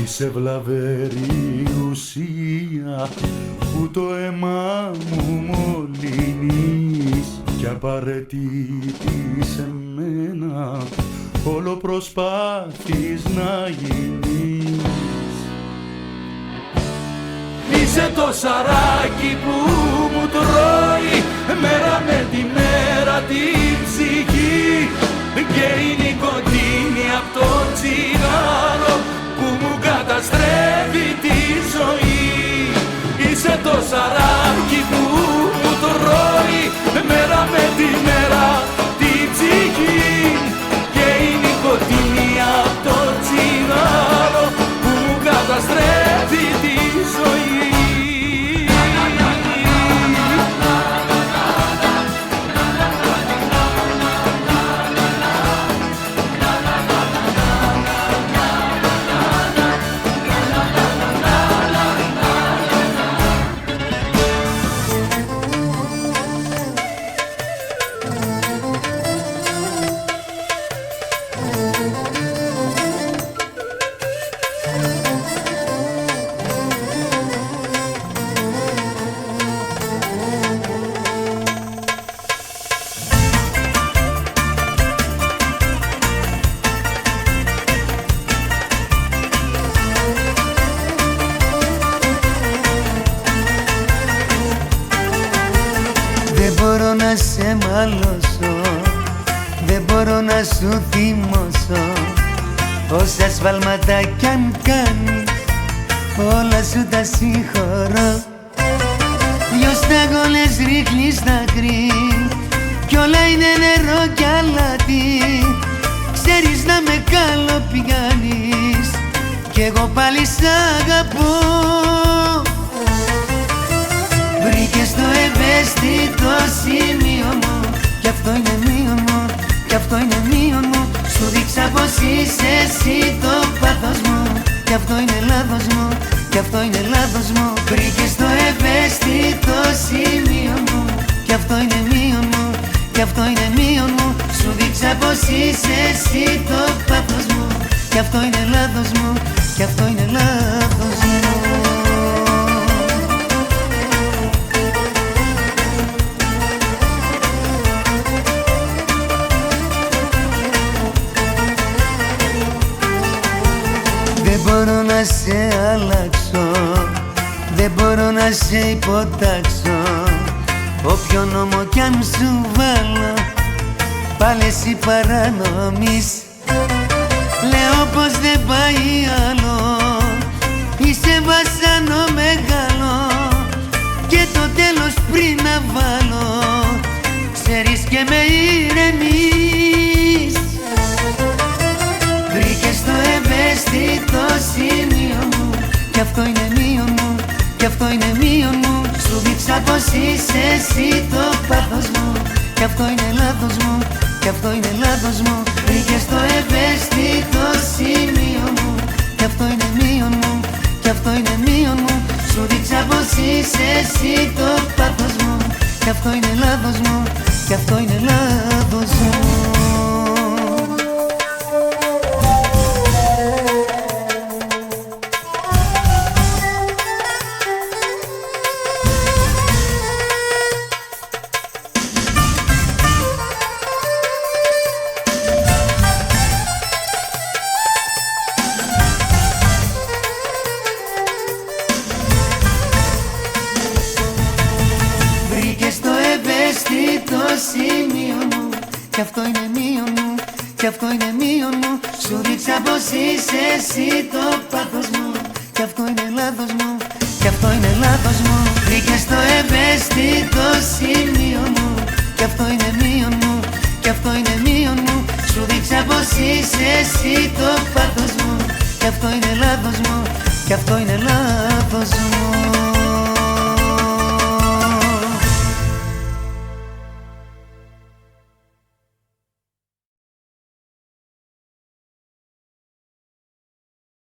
[SPEAKER 6] Είσαι βλαβερή ουσία που το αίμα μου μολύνεις κι απαραίτητη σε μένα όλο προσπάθεις να γίνεις.
[SPEAKER 4] Είσαι το σαράκι που μου τρώει μέρα με τη μέρα την ψυχή και η νικοτίνη απ' το τσιγάρο που μου καταστρέφει τη ζωή. Είσαι το σαράκι που μου τρώει μέρα με τη μέρα την ψυχή και η νικοτίνη απ' το τσιγάρο που μου καταστρέφει τη ζωή.
[SPEAKER 5] Σε μαλώσω, δεν μπορώ να σου θυμώσω. Όσα σφάλματα κι αν κάνεις, όλα σου τα συγχωρώ. Δυο σταγόνες ρίχνεις δάκρυ κι όλα είναι νερό κι αλάτι. Ξέρεις να με καλοπιάνεις κι εγώ πάλι σ' αγαπώ. Βρήκες το ευαίσθητο σημείο μου κι αυτό είναι μείον μου, κι αυτό είναι μείον μου. Σου δείξα πως είσαι εσύ το πάθος μου κι αυτό είναι λάθος μου, κι αυτό είναι λάθος μου. Βρήκες το ευαίσθητο σημείο μου κι αυτό είναι μείον μου, κι αυτό είναι μείον μου. Σου δείξα πως είσαι εσύ το πάθος μου κι αυτό είναι λάθος μου, κι αυτό είναι λάθος μου. Δεν μπορώ να σε αλλάξω, δεν μπορώ να σε υποτάξω. Όποιο νόμο κι αν σου βάλω, πάλι εσύ παρανομείς. Λέω πως δεν πάει άλλο, είσαι βασανό μεγάλο και το τέλος πριν να βάλω, ξέρεις και με ηρεμείς. Βρήκες το ευαίσθητο σημείο μου κι αυτό είναι μείον μου, κι αυτό είναι μείον μου. Σου δείξα πως είσαι εσύ το πάθος μου κι αυτό είναι λάθος μου, κι αυτό είναι λάθος μου. Βρήκες το ευαίσθητο σημείο μου κι αυτό είναι μείον μου, κι αυτό είναι μείον μου. Σου δείξα πως είσαι εσύ το πάθος μου κι αυτό είναι λάθος μου, κι αυτό είναι λάθος μου. Το σημείο μου κι αυτό είναι μείον μου, κι αυτό είναι μείον μου. Σου δείξα πως είσαι εσύ το πάθος μου κι
[SPEAKER 9] αυτό είναι μείον μου. Σου δείξα πως είσαι εσύ το πάθος μου. Κι αυτό είναι λάθος μου, κι αυτό είναι λάθος μου.